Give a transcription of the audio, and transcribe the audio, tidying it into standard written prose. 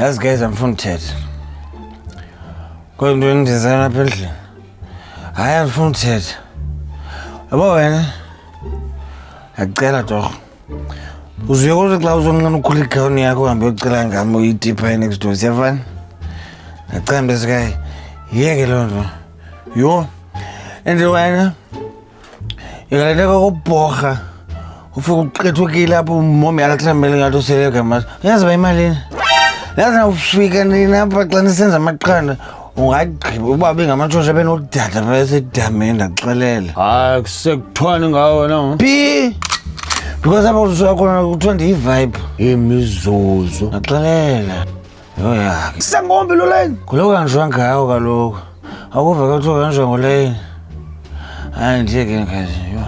Yazi guys, angifuni uthetha. Kodwa ndizana apha endlini. Hayi angifuni uthetha. Yabo wena. Ngiyacela torho. Uzuye kodwa xa uzonqena ukhula ikhawuni yakho uhambe uyocela ngam uyitipa next door siyafana. Ngiyacela mntazikayi. Yeke loo nto. Yho. And wena. Ingaleteka ukubhorha. Ufike uqethukile apho umomi alahlambele ngathi usele ngamasi. Uyazi ba imalini? Yazi na ufika nina apha xa nisenza amaqanda ungagqiba uba bengamatshosha benodada phaya esedameni ndakuxelela. Hayi kusekuthiwani ngawo wena. Phi? Because apha usuka khona kuthiwa ndiyi-vibe. Imizuzu. Ndaxelela. Yho yakhe. Sangombe lo layini. Ngulo kanjwa ngawo kaloku. Akuva kuthiwa kanjwa ngoleyini. Hayi ndiye ke ngazi. Yho.